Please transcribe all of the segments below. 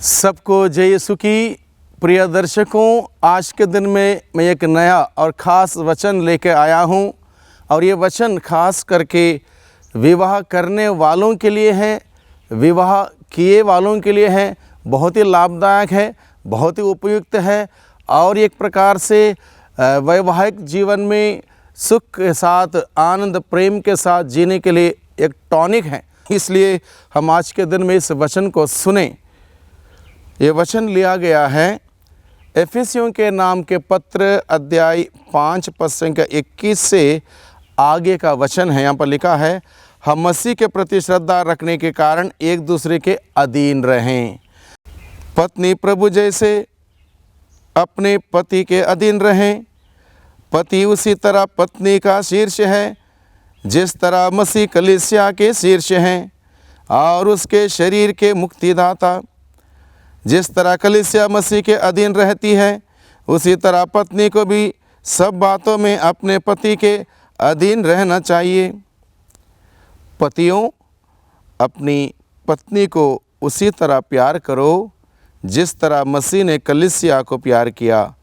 सबको जय यीशु की। प्रिय दर्शकों, आज के दिन में मैं एक नया और ख़ास वचन लेकर आया हूँ और ये वचन खास करके विवाह करने वालों के लिए है, विवाह किए वालों के लिए है। बहुत ही लाभदायक है, बहुत ही उपयुक्त है और एक प्रकार से वैवाहिक जीवन में सुख के साथ, आनंद प्रेम के साथ जीने के लिए एक टॉनिक है। इसलिए हम आज के दिन में इस वचन को सुने। ये वचन लिया गया है एफिसियों के नाम के पत्र अध्याय 5 पद संख्या 21 से आगे का वचन है। यहाँ पर लिखा है, हम मसीह के प्रति श्रद्धा रखने के कारण एक दूसरे के अधीन रहें। पत्नी प्रभु जैसे अपने पति के अधीन रहें। पति उसी तरह पत्नी का शीर्ष है, जिस तरह मसीह कलीसिया के शीर्ष हैं और उसके शरीर के मुक्तिदाता। जिस तरह कलीसिया मसीह के अधीन रहती है, उसी तरह पत्नी को भी सब बातों में अपने पति के अधीन रहना चाहिए। पतियों, अपनी पत्नी को उसी तरह प्यार करो जिस तरह मसीह ने कलीसिया को प्यार किया।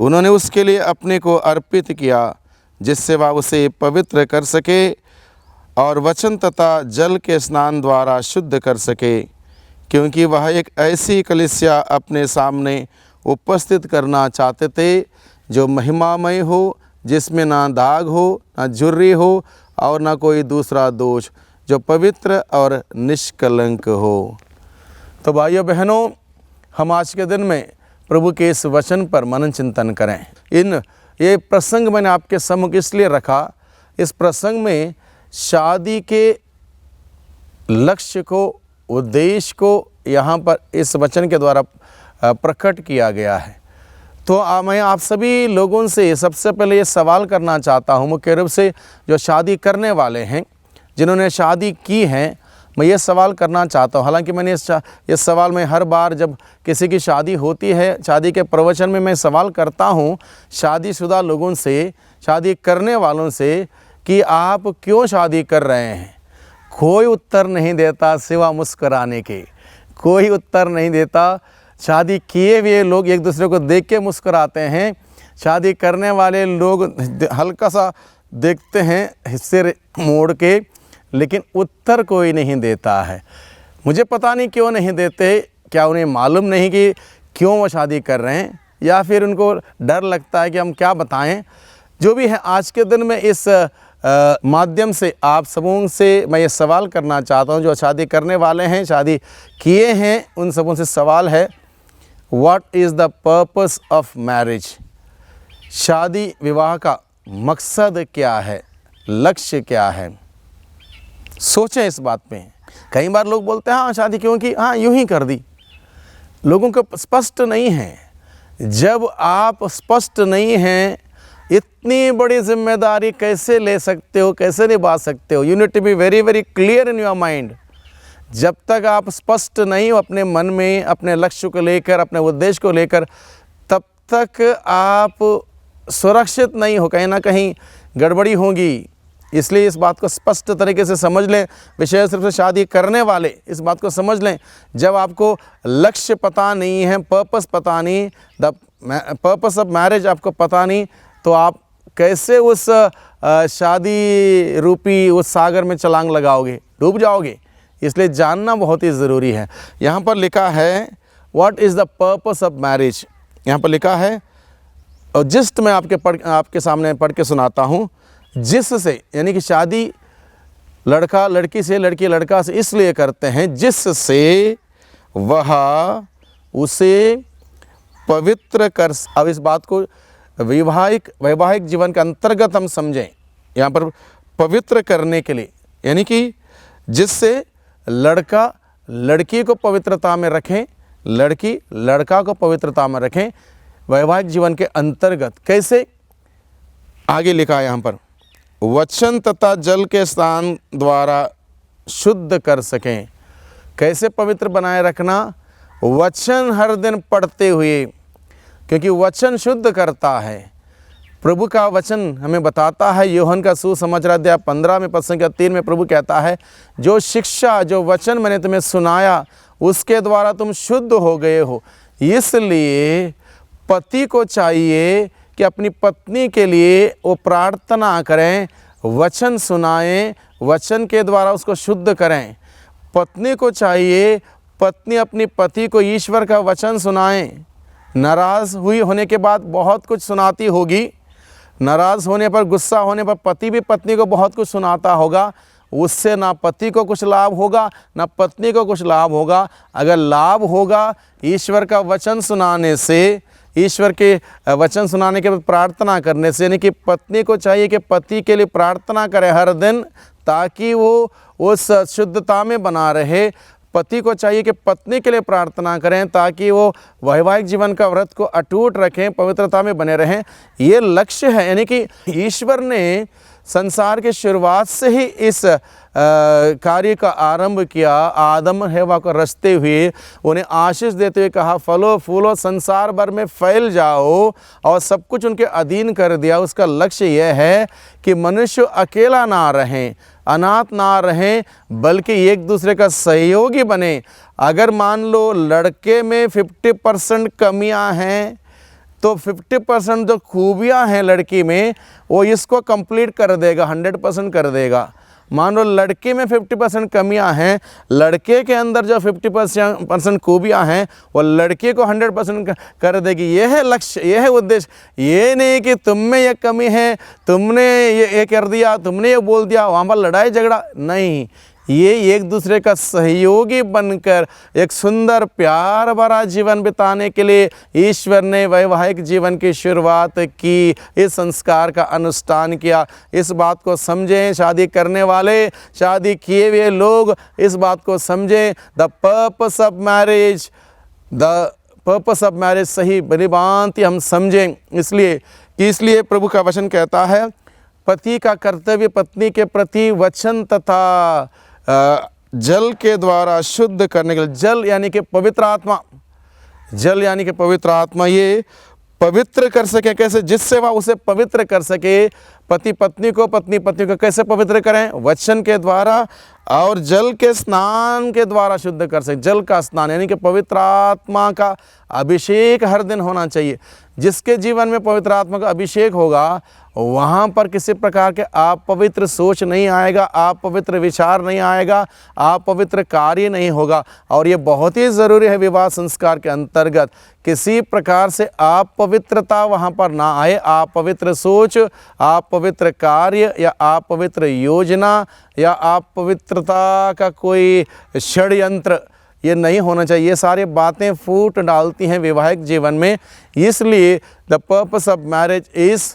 उन्होंने उसके लिए अपने को अर्पित किया, जिससे वह उसे पवित्र कर सके और वचन तथा जल के स्नान द्वारा शुद्ध कर सके, क्योंकि वह एक ऐसी कलीसिया अपने सामने उपस्थित करना चाहते थे जो महिमामय हो, जिसमें ना दाग हो, ना झुर्री हो और ना कोई दूसरा दोष, जो पवित्र और निष्कलंक हो। तो भाइयों बहनों, हम आज के दिन में प्रभु के इस वचन पर मनन चिंतन करें। ये प्रसंग मैंने आपके सम्मुख इसलिए रखा, इस प्रसंग में शादी के लक्ष्य को, उद्देश्य को यहाँ पर इस वचन के द्वारा प्रकट किया गया है। तो मैं आप सभी लोगों से सबसे पहले ये सवाल करना चाहता हूँ, मुख्य रूप से जो शादी करने वाले हैं, जिन्होंने शादी की है, मैं ये सवाल करना चाहता हूँ। हालांकि मैंने इस सवाल में हर बार जब किसी की शादी होती है, शादी के प्रवचन में मैं सवाल करता हूँ शादीशुदा लोगों से, शादी करने वालों से, कि आप क्यों शादी कर रहे हैं। कोई उत्तर नहीं देता सिवा मुस्कुराने के, कोई उत्तर नहीं देता। शादी किए हुए लोग एक दूसरे को देख के मुस्कुराते हैं, शादी करने वाले लोग हल्का सा देखते हैं सिर मोड़ के, लेकिन उत्तर कोई नहीं देता है। मुझे पता नहीं क्यों नहीं देते, क्या उन्हें मालूम नहीं कि क्यों वो शादी कर रहे हैं, या फिर उनको डर लगता है कि हम क्या बताएं। जो भी है, आज के दिन में इस माध्यम से आप सबों से मैं ये सवाल करना चाहता हूँ, जो शादी करने वाले हैं, शादी किए हैं, उन सबों से सवाल है, what is the purpose of marriage. शादी विवाह का मकसद क्या है, लक्ष्य क्या है। सोचें इस बात पे। कई बार लोग बोलते हैं हाँ शादी क्यों की, हाँ यूं ही कर दी। लोगों को स्पष्ट नहीं है। जब आप स्पष्ट नहीं हैं, इतनी बड़ी जिम्मेदारी कैसे ले सकते हो, कैसे निभा सकते हो। You need to be very very clear in your mind. जब तक आप स्पष्ट नहीं हो अपने मन में, अपने लक्ष्य को लेकर, अपने उद्देश्य को लेकर, तब तक आप सुरक्षित नहीं हो, कहीं ना कहीं गड़बड़ी होगी। इसलिए इस बात को स्पष्ट तरीके से समझ लें। विशेष रूप से शादी करने वाले इस बात को समझ लें, जब आपको लक्ष्य पता नहीं है, पर्पस पता नहीं, द पर्पस ऑफ मैरिज आपको पता नहीं, तो आप कैसे उस शादी रूपी उस सागर में छलांग लगाओगे, डूब जाओगे। इसलिए जानना बहुत ही ज़रूरी है। यहाँ पर लिखा है what is the purpose of marriage. यहाँ पर लिखा है, और जिस्ट मैं आपके सामने पढ़ के सुनाता हूँ। जिससे, यानी कि शादी लड़का लड़की से, लड़की लड़का से इसलिए करते हैं जिससे वह उसे पवित्र कर। अब इस बात को वैवाहिक जीवन के अंतर्गत हम समझें। यहाँ पर पवित्र करने के लिए, यानी कि जिससे लड़का लड़की को पवित्रता में रखें, लड़की लड़का को पवित्रता में रखें, वैवाहिक जीवन के अंतर्गत। कैसे, आगे लिखा है यहाँ पर, वचन तथा जल के स्नान द्वारा शुद्ध कर सकें। कैसे पवित्र बनाए रखना, वचन हर दिन पढ़ते हुए, क्योंकि वचन शुद्ध करता है। प्रभु का वचन हमें बताता है, यूहन्ना का सुसमाचार अध्याय 15 में पद संख्या 3 में प्रभु कहता है, जो शिक्षा, जो वचन मैंने तुम्हें सुनाया, उसके द्वारा तुम शुद्ध हो गए हो। इसलिए पति को चाहिए कि अपनी पत्नी के लिए वो प्रार्थना करें, वचन सुनाएं, वचन के द्वारा उसको शुद्ध करें। पत्नी को चाहिए पत्नी अपनी पति को ईश्वर का वचन सुनाएं। नाराज़ हुई होने के बाद बहुत कुछ सुनाती होगी, नाराज़ होने पर, गुस्सा होने पर पति भी पत्नी को बहुत कुछ सुनाता होगा। उससे ना पति को कुछ लाभ होगा ना पत्नी को कुछ लाभ होगा। अगर लाभ होगा ईश्वर का वचन सुनाने से, ईश्वर के वचन सुनाने के बाद प्रार्थना करने से, यानी कि पत्नी को चाहिए कि पति के लिए प्रार्थना करे हर दिन, ताकि वो उस शुद्धता में बना रहे। पति को चाहिए कि पत्नी के लिए प्रार्थना करें ताकि वो वैवाहिक जीवन का व्रत को अटूट रखें, पवित्रता में बने रहें। ये लक्ष्य है। यानी कि ईश्वर ने संसार की शुरुआत से ही इस कार्य का आरंभ किया। आदम हेवा को रचते हुए उन्हें आशीष देते हुए कहा, फलो फूलो संसार भर में फैल जाओ, और सब कुछ उनके अधीन कर दिया। उसका लक्ष्य यह है कि मनुष्य अकेला ना रहें, अनाथ ना रहें, बल्कि एक दूसरे का सहयोगी बने। अगर मान लो लड़के में 50% कमियां हैं तो 50% जो खूबियां हैं लड़की में वो इसको कंप्लीट कर देगा, 100% कर देगा। मान लो लड़के में 50% कमियां हैं, लड़के के अंदर जो 50% खूबियां हैं वो लड़के को 100% कर देगी। यह है लक्ष्य, यह है उद्देश्य। ये नहीं कि तुम में ये कमी है, तुमने ये कर दिया, तुमने ये बोल दिया, वहाँ पर लड़ाई झगड़ा नहीं। ये एक दूसरे का सहयोगी बनकर एक सुंदर प्यार भरा जीवन बिताने के लिए ईश्वर ने वैवाहिक जीवन की शुरुआत की, इस संस्कार का अनुष्ठान किया। इस बात को समझें, शादी करने वाले, शादी किए हुए लोग इस बात को समझें। द पर्पस ऑफ मैरिज सही बड़ी भांति हम समझें। इसलिए प्रभु का वचन कहता है, पति का कर्तव्य पत्नी के प्रति वचन तथा जल के द्वारा शुद्ध करने के लिए। जल यानी कि पवित्र आत्मा, जल यानी कि पवित्र आत्मा ये पवित्र कर सके। कैसे? जिससे वह उसे पवित्र कर सके। पति पत्नी को, पत्नी पत्नी को कैसे पवित्र करें? वचन के द्वारा और जल के स्नान के द्वारा शुद्ध कर सके। जल का स्नान यानी कि पवित्र आत्मा का अभिषेक हर दिन होना चाहिए। जिसके जीवन में पवित्र आत्मा का अभिषेक होगा वहाँ पर किसी प्रकार के अपवित्र सोच नहीं आएगा, अपवित्र विचार नहीं आएगा, अपवित्र कार्य नहीं होगा। और ये बहुत ही ज़रूरी है विवाह संस्कार के अंतर्गत, किसी प्रकार से अपवित्रता वहाँ पर ना आए। अपवित्र सोच, अपवित्र कार्य या अपवित्र योजना या अपवित्रता का कोई षड्यंत्र ये नहीं होना चाहिए। ये सारी बातें फूट डालती हैं वैवाहिक जीवन में। इसलिए the purpose of marriage is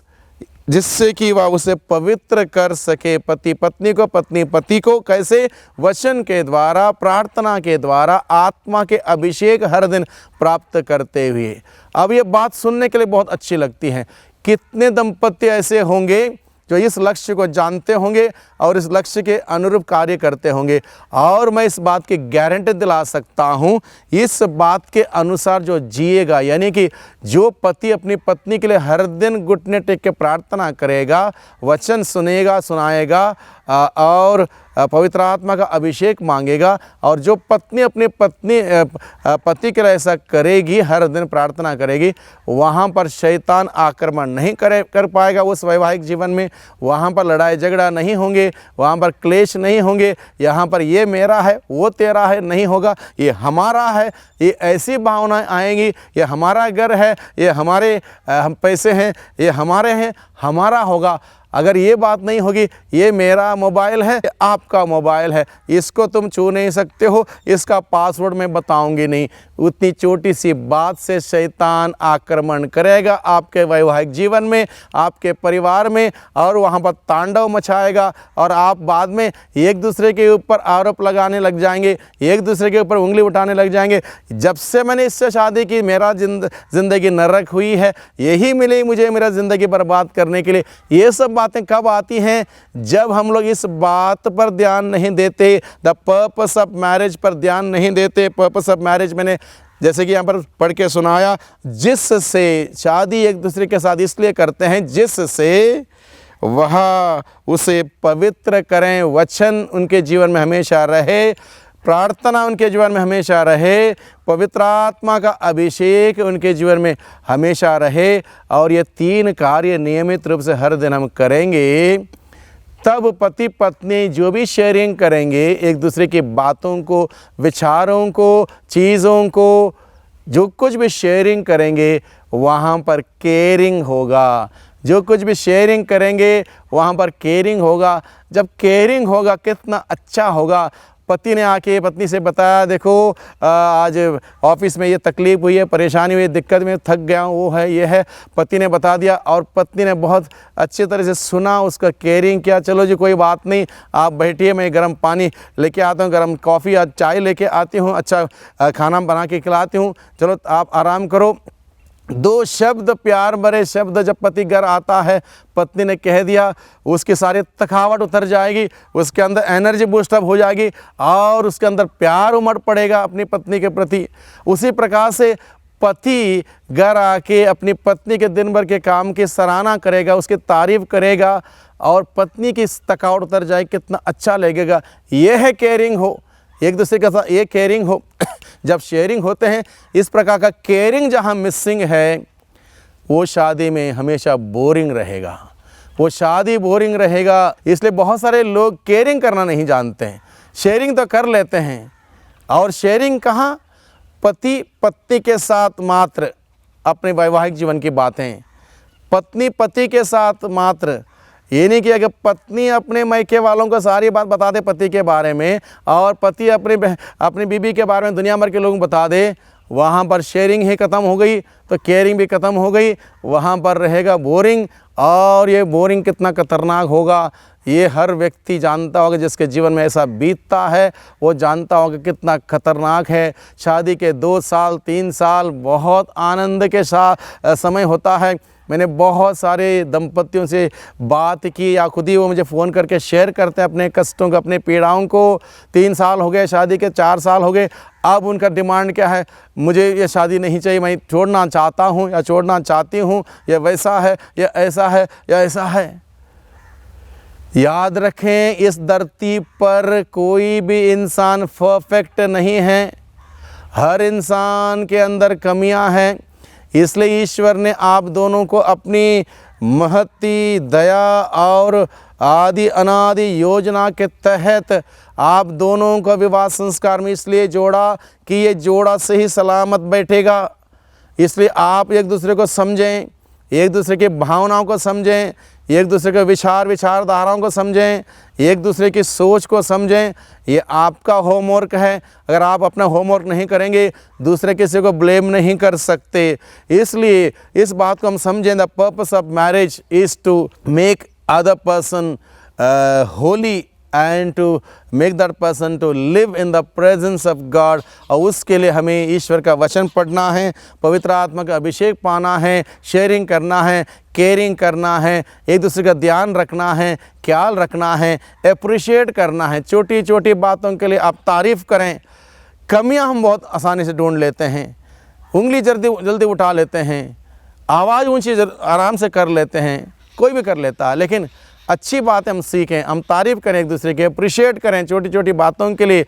जिससे कि वह उसे पवित्र कर सके, पति पत्नी को, पत्नी पति को। कैसे? वचन के द्वारा, प्रार्थना के द्वारा, आत्मा के अभिषेक हर दिन प्राप्त करते हुए। अब ये बात सुनने के लिए बहुत अच्छी लगती है। कितने दंपत्ति ऐसे होंगे जो इस लक्ष्य को जानते होंगे और इस लक्ष्य के अनुरूप कार्य करते होंगे। और मैं इस बात की गारंटी दिला सकता हूँ, इस बात के अनुसार जो जिएगा, यानी कि जो पति अपनी पत्नी के लिए हर दिन घुटने टेक के प्रार्थना करेगा, वचन सुनेगा, सुनाएगा और पवित्र आत्मा का अभिषेक मांगेगा, और जो पत्नी अपनी पति के लिए ऐसा करेगी, हर दिन प्रार्थना करेगी, वहाँ पर शैतान आक्रमण नहीं कर पाएगा उस वैवाहिक जीवन में। वहाँ पर लड़ाई झगड़ा नहीं होंगे, वहाँ पर क्लेश नहीं होंगे। यहाँ पर ये मेरा है वो तेरा है नहीं होगा, ये हमारा है, ये ऐसी भावनाएं आएंगी, ये हमारा घर है, ये हमारे हम पैसे हैं, ये हमारे हैं, हमारा होगा। अगर ये बात नहीं होगी, ये मेरा मोबाइल है, आपका मोबाइल है, इसको तुम छू नहीं सकते हो, इसका पासवर्ड मैं बताऊंगी नहीं, उतनी छोटी सी बात से शैतान आक्रमण करेगा आपके वैवाहिक जीवन में, आपके परिवार में, और वहाँ पर तांडव मचाएगा। और आप बाद में एक दूसरे के ऊपर आरोप लगाने लग जाएंगे, एक दूसरे के ऊपर उंगली उठाने लग जाएंगे। जब से मैंने इससे शादी की मेरा ज़िंदगी नरक हुई है, यही मिली मुझे मेरा ज़िंदगी बर्बाद करने के लिए। ये सब बातें कब आती हैं? जब हम लोग इस बात पर ध्यान नहीं देते, द पर्पस ऑफ मैरिज पर ध्यान नहीं देते। पर्पस ऑफ मैरिज मैंने जैसे कि यहाँ पर पढ़ के सुनाया, जिससे शादी एक दूसरे के साथ इसलिए करते हैं जिससे वह उसे पवित्र करें, वचन उनके जीवन में हमेशा रहे, प्रार्थना उनके जीवन में हमेशा रहे, पवित्र आत्मा का अभिषेक उनके जीवन में हमेशा रहे, और ये 3 कार्य नियमित रूप से हर दिन हम करेंगे, तब पति पत्नी जो भी शेयरिंग करेंगे एक दूसरे की बातों को, विचारों को, चीज़ों को, जो कुछ भी शेयरिंग करेंगे वहाँ पर केयरिंग होगा। जो कुछ भी शेयरिंग करेंगे वहाँ पर केयरिंग होगा। जब केयरिंग होगा कितना अच्छा होगा। पति ने आके पत्नी से बताया, देखो आज ऑफिस में ये तकलीफ़ हुई है, परेशानी हुई है, दिक्कत में थक गया हूँ, वो है ये है, पति ने बता दिया और पत्नी ने बहुत अच्छी तरह से सुना, उसका केयरिंग किया। चलो जी कोई बात नहीं, आप बैठिए, मैं गर्म पानी लेके आता हूँ, गर्म कॉफ़ी या चाय लेके आती हूँ, अच्छा खाना बना के खिलाती हूँ, चलो आप आराम करो। 2 शब्द, प्यार भरे शब्द जब पति घर आता है, पत्नी ने कह दिया, उसकी सारी थकावट उतर जाएगी, उसके अंदर एनर्जी बूस्टअप हो जाएगी और उसके अंदर प्यार उमड़ पड़ेगा अपनी पत्नी के प्रति। उसी प्रकार से पति घर आके अपनी पत्नी के दिन भर के काम की सराहना करेगा, उसकी तारीफ़ करेगा और पत्नी की थकावट उतर जाए, कितना अच्छा लगेगा। यह है केयरिंग हो, एक दूसरे के साथ ये केयरिंग हो। जब शेयरिंग होते हैं इस प्रकार का केयरिंग जहाँ मिसिंग है, वो शादी में हमेशा बोरिंग रहेगा, वो शादी बोरिंग रहेगा। इसलिए बहुत सारे लोग केयरिंग करना नहीं जानते हैं, शेयरिंग तो कर लेते हैं। और शेयरिंग कहाँ? पति पत्नी के साथ मात्र अपने वैवाहिक जीवन की बातें, पत्नी पति के साथ मात्र। ये नहीं कि अगर पत्नी अपने मायके वालों को सारी बात बता दे पति के बारे में और पति अपनी बीबी के बारे में दुनिया भर के लोगों को बता दे, वहाँ पर शेयरिंग ही ख़त्म हो गई तो केयरिंग भी ख़त्म हो गई, वहाँ पर रहेगा बोरिंग। और ये बोरिंग कितना खतरनाक होगा ये हर व्यक्ति जानता होगा, जिसके जीवन में ऐसा बीतता है वो जानता होगा कितना खतरनाक है। शादी के 2 साल 3 साल बहुत आनंद के समय होता है। मैंने बहुत सारे दंपतियों से बात की या खुद ही वो मुझे फ़ोन करके शेयर करते हैं अपने कष्टों को, अपने पीड़ाओं को। 3 साल हो गए शादी के, 4 साल हो गए, अब उनका डिमांड क्या है, मुझे ये शादी नहीं चाहिए, मैं छोड़ना चाहता हूँ या छोड़ना चाहती हूँ, ये वैसा है, ये ऐसा है, या ऐसा है। याद रखें, इस धरती पर कोई भी इंसान परफेक्ट नहीं है, हर इंसान के अंदर कमियां हैं। इसलिए ईश्वर ने आप दोनों को अपनी महती दया और आदि अनादि योजना के तहत आप दोनों को विवाह संस्कार में इसलिए जोड़ा कि ये जोड़ा सही सलामत बैठेगा। इसलिए आप एक दूसरे को समझें, एक दूसरे की भावनाओं को समझें, एक दूसरे के विचारधाराओं को समझें, एक दूसरे की सोच को समझें। ये आपका होमवर्क है। अगर आप अपना होमवर्क नहीं करेंगे दूसरे किसी को ब्लेम नहीं कर सकते। इसलिए इस बात को हम समझें, the purpose of marriage is to make other person holy and to make that person to live in the presence of God। और उसके लिए हमें ईश्वर का वचन पढ़ना है, पवित्र आत्मा का अभिषेक पाना है, शेयरिंग करना है, केयरिंग करना है, एक दूसरे का ध्यान रखना है, ख्याल रखना है, अप्रिशिएट करना है। छोटी छोटी बातों के लिए आप तारीफ़ करें। कमियां हम बहुत आसानी से ढूंढ लेते हैं, उंगली जल्दी उठा लेते हैं, आवाज़ ऊँची आराम से कर लेते हैं, कोई भी कर लेता है। लेकिन अच्छी बातें हम सीखें, हम तारीफ़ करें, एक दूसरे के अप्रिशिएट करें छोटी छोटी बातों के लिए।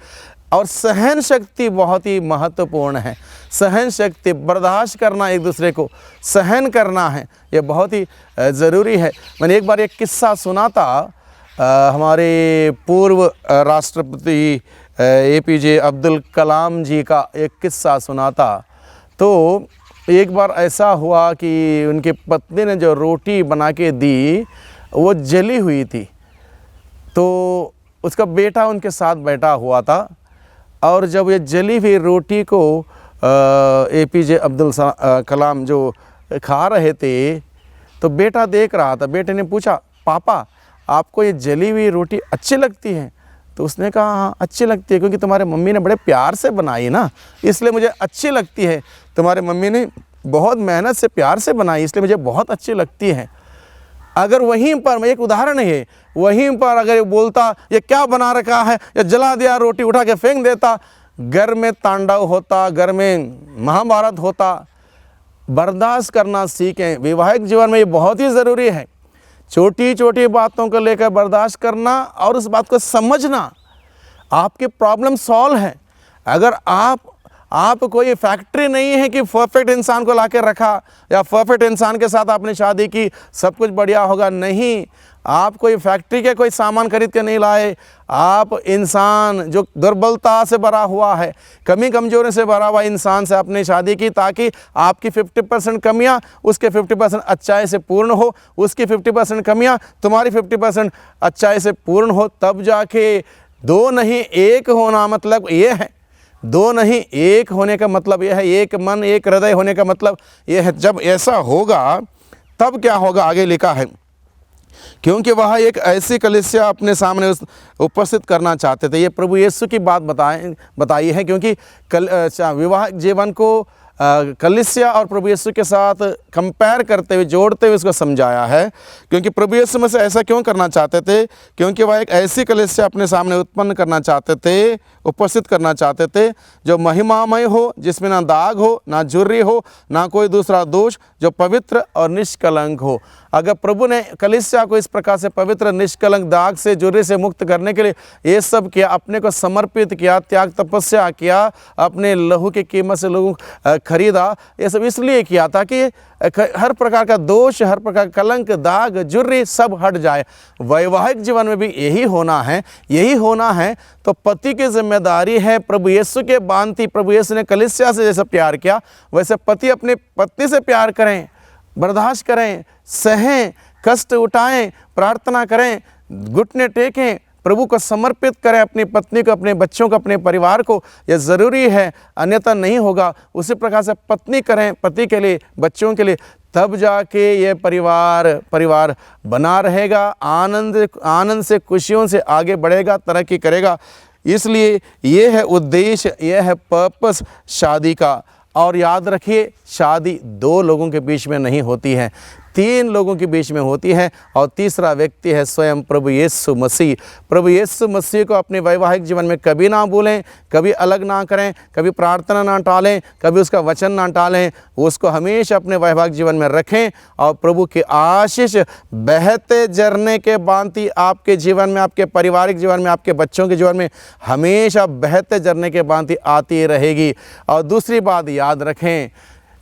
और सहन शक्ति बहुत ही महत्वपूर्ण है। सहन शक्ति, बर्दाश्त करना, एक दूसरे को सहन करना है, ये बहुत ही ज़रूरी है। मैंने एक बार एक किस्सा सुना था, हमारे पूर्व राष्ट्रपति APJ अब्दुल कलाम जी का एक किस्सा सुना था। तो एक बार ऐसा हुआ कि उनकी पत्नी ने जो रोटी बना के दी वो जली हुई थी। तो उसका बेटा उनके साथ बैठा हुआ था और जब ये जली हुई रोटी को APJ अब्दुल कलाम जो खा रहे थे तो बेटा देख रहा था। बेटे ने पूछा, पापा आपको ये जली हुई रोटी अच्छी लगती है? तो उसने कहा, हाँ अच्छी लगती है, क्योंकि तुम्हारे मम्मी ने बड़े प्यार से बनाई ना, इसलिए मुझे अच्छी लगती है। तुम्हारे मम्मी ने बहुत मेहनत से प्यार से बनाई, इसलिए मुझे बहुत अच्छी लगती है। अगर वहीं पर, एक उदाहरण है, वहीं पर अगर ये बोलता ये क्या बना रखा है, या जला दिया, रोटी उठा के फेंक देता, घर में तांडव होता, घर में महाभारत होता। बर्दाश्त करना सीखें। वैवाहिक जीवन में ये बहुत ही ज़रूरी है। छोटी छोटी बातों को लेकर बर्दाश्त करना और उस बात को समझना आपकी प्रॉब्लम सॉल्व है। अगर आप कोई फैक्ट्री नहीं है कि परफेक्ट इंसान को लाके रखा या परफेक्ट इंसान के साथ आपने शादी की सब कुछ बढ़िया होगा, नहीं। आप कोई फैक्ट्री के कोई सामान खरीद के नहीं लाए। आप इंसान जो दुर्बलता से भरा हुआ है, कमी कमजोरी से भरा हुआ इंसान से आपने शादी की ताकि आपकी 50% कमियां उसके 50% अच्छाई से पूर्ण हो, उसकी 50% कमियां तुम्हारी 50% अच्छाई से पूर्ण हो। तब जाके दो नहीं एक होना मतलब ये है। दो नहीं एक होने का मतलब यह है, एक मन एक हृदय होने का मतलब यह है। जब ऐसा होगा तब क्या होगा, आगे लिखा है, क्योंकि वह एक ऐसी कलीसिया अपने सामने उपस्थित करना चाहते थे। ये प्रभु यीशु की बात बताई है, क्योंकि विवाह जीवन को कलीसिया और प्रभु यीशु के साथ कंपेयर करते हुए, जोड़ते हुए इसको समझाया है। क्योंकि प्रभु यीशु में से ऐसा क्यों करना चाहते थे, क्योंकि वह एक ऐसी कलीसिया अपने सामने उत्पन्न करना चाहते थे, उपस्थित करना चाहते थे, जो महिमामय हो, जिसमें ना दाग हो, ना झुर्री हो, ना कोई दूसरा दोष, जो पवित्र और निष्कलंक हो। अगर प्रभु ने कलीसिया को इस प्रकार से पवित्र, निष्कलंक, दाग से, झुर्री से मुक्त करने के लिए ये सब किया, अपने को समर्पित किया, त्याग तपस्या किया, अपने लहू की कीमत से लोगों खरीदा, ये सब इसलिए किया ताकि हर प्रकार का दोष, हर प्रकार का कलंक, दाग, झुर्री सब हट जाए। वैवाहिक जीवन में भी यही होना है, यही होना है। तो पति की जिम्मेदारी है प्रभु यीशु के भांति, प्रभु यीशु ने कलीसिया से जैसा प्यार किया वैसे पति अपनी पत्नी से प्यार करें, बर्दाश्त करें, सहें, कष्ट उठाएं, प्रार्थना करें, घुटने टेकें, प्रभु को समर्पित करें, अपनी पत्नी को, अपने बच्चों को, अपने परिवार को। यह ज़रूरी है, अन्यथा नहीं होगा। उसी प्रकार से पत्नी करें पति के लिए, बच्चों के लिए, तब जाके ये परिवार बना रहेगा, आनंद से, खुशियों से आगे बढ़ेगा, तरक्की करेगा। इसलिए ये है उद्देश्य, ये है पर्पस शादी का। और याद रखिए, शादी दो लोगों के बीच में नहीं होती है, तीन लोगों के बीच में होती है, और तीसरा व्यक्ति है स्वयं प्रभु यीशु मसीह। प्रभु यीशु मसीह को अपने वैवाहिक जीवन में कभी ना भूलें, कभी अलग ना करें, कभी प्रार्थना ना टालें, कभी उसका वचन ना टालें। उसको हमेशा अपने वैवाहिक जीवन में रखें, और प्रभु की आशीष बहते झरने के भांति आपके जीवन में, आपके पारिवारिक जीवन में, आपके बच्चों के जीवन में हमेशा बहते झरने के भांति आती रहेगी। और दूसरी बात याद रखें,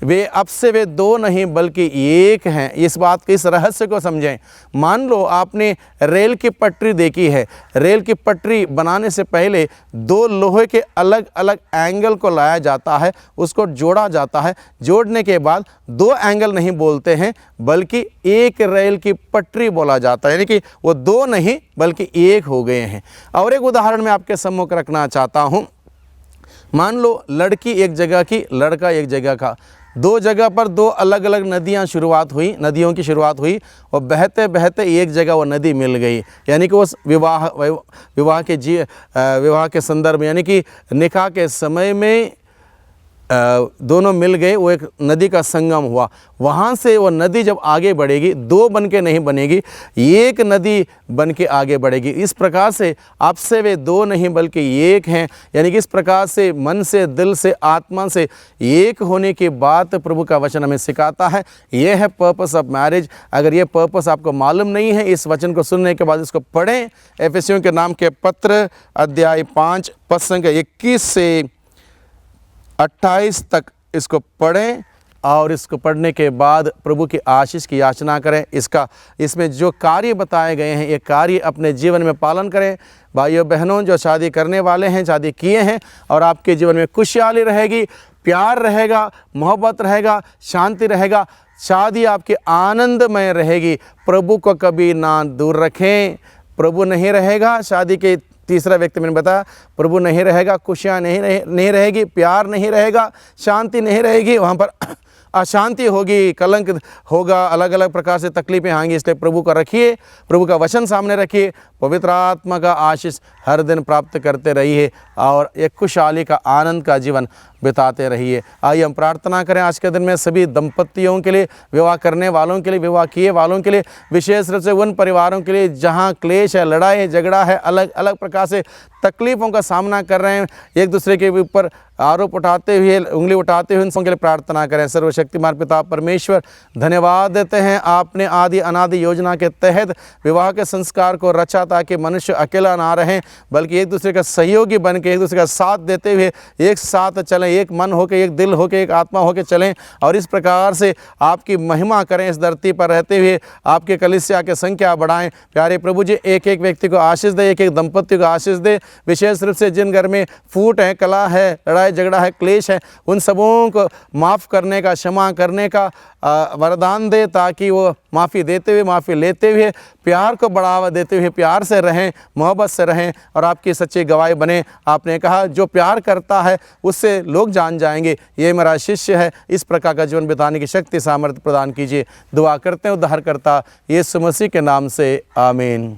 वे दो नहीं बल्कि एक हैं। इस बात के, इस रहस्य को समझें। मान लो आपने रेल की पटरी देखी है। रेल की पटरी बनाने से पहले दो लोहे के अलग अलग एंगल को लाया जाता है, उसको जोड़ा जाता है। जोड़ने के बाद दो एंगल नहीं बोलते हैं बल्कि एक रेल की पटरी बोला जाता है, यानी कि वो दो नहीं बल्कि एक हो गए हैं। और एक उदाहरण मैं आपके सम्मुख रखना चाहता हूँ। मान लो लड़की एक जगह की, लड़का एक जगह का, दो जगह पर दो अलग अलग नदियों की शुरुआत हुई, और बहते बहते एक जगह वो नदी मिल गई। यानी कि उस विवाह के संदर्भ, यानी कि निकाह के समय में दोनों मिल गए, वो एक नदी का संगम हुआ। वहाँ से वो नदी जब आगे बढ़ेगी, दो बन के नहीं बनेगी, एक नदी बन के आगे बढ़ेगी। इस प्रकार से आपसे वे दो नहीं बल्कि एक हैं। यानी कि इस प्रकार से मन से, दिल से, आत्मा से एक होने की बात प्रभु का वचन हमें सिखाता है। ये है पर्पस ऑफ मैरिज। अगर ये पर्पस आपको मालूम नहीं है, इस वचन को सुनने के बाद इसको पढ़ें। एफेसियों के नाम के पत्र अध्याय 5 पद संख्या 21 से 28 तक इसको पढ़ें, और इसको पढ़ने के बाद प्रभु की आशीष की याचना करें। इसमें जो कार्य बताए गए हैं, ये कार्य अपने जीवन में पालन करें। भाइयों बहनों, जो शादी करने वाले हैं, शादी किए हैं, और आपके जीवन में खुशहाली रहेगी, प्यार रहेगा, मोहब्बत रहेगा, शांति रहेगा, शादी आपकी आनंदमय रहेगी। प्रभु को कभी ना दूर रखें। प्रभु नहीं रहेगा, शादी के तीसरा व्यक्ति मैंने बताया, प्रभु नहीं रहेगा, खुशियाँ नहीं रहेगी, प्यार नहीं रहेगा, शांति नहीं रहेगी, वहाँ पर अशांति होगी, कलंक होगा, अलग अलग प्रकार से तकलीफें आएंगी। इसलिए प्रभु को रखिए, प्रभु का वचन सामने रखिए, पवित्र आत्मा का आशीष हर दिन प्राप्त करते रहिए, और एक खुशहाली का, आनंद का जीवन बिताते रहिए। आइए हम प्रार्थना करें आज के दिन में सभी दंपतियों के लिए, विवाह करने वालों के लिए, विवाह किए वालों के लिए, विशेष रूप से उन परिवारों के लिए जहाँ क्लेश है, लड़ाई है, झगड़ा है, अलग अलग प्रकार से तकलीफ़ों का सामना कर रहे हैं, एक दूसरे के ऊपर आरोप उठाते हुए, उंगली उठाते हुए, उन सबके लिए प्रार्थना करें। सर्वशक्तिमान पिता परमेश्वर, धन्यवाद देते हैं, आपने आदि अनादि योजना के तहत विवाह के संस्कार को रचा ताकि मनुष्य अकेला ना रहें, बल्कि एक दूसरे का सहयोगी बन के, एक दूसरे का साथ देते हुए एक साथ चलें, एक मन होकर, एक दिल होकर, एक आत्मा होकर चलें और इस प्रकार से आपकी महिमा करें। इस धरती पर रहते हुए आपके कलीसिया की संख्या बढ़ाएं। प्यारे प्रभु जी, एक एक व्यक्ति को आशीष दे, एक एक दंपति को आशीष दे। विशेष रूप से जिन घर में फूट है, कला है, लड़ाई झगड़ा है, क्लेश है, उन सबों को माफ़ करने का, क्षमा करने का वरदान दे ताकि वो माफ़ी देते हुए, माफ़ी लेते हुए, प्यार को बढ़ावा देते हुए प्यार से रहें, मोहब्बत से रहें और आपकी सच्ची गवाही बने। आपने कहा जो प्यार करता है उससे लोग जान जाएंगे, ये मेरा शिष्य है। इस प्रकार का जीवन बिताने की शक्ति सामर्थ्य प्रदान कीजिए। दुआ करते हैं उद्धारकर्ता यीशु मसीह के नाम से, आमीन।